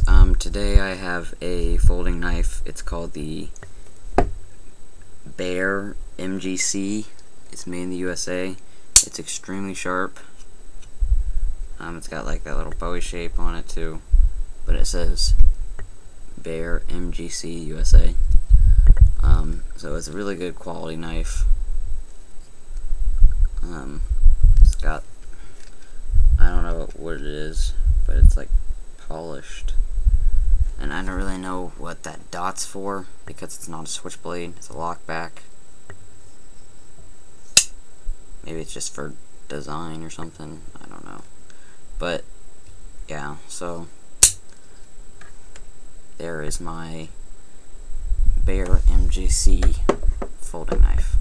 guys, today I have a folding knife. It's called the Bear MGC. It's made in the USA. It's extremely sharp. It's got like that little Bowie shape on it too, but it says Bear MGC USA. So it's a really good quality knife. It's got, I don't know what it is, but it's like polished, and I don't really know what that dot's for because it's not a switchblade, it's a lockback. Maybe it's just for design or something, I don't know. But yeah, so there is my Bear MGC folding knife.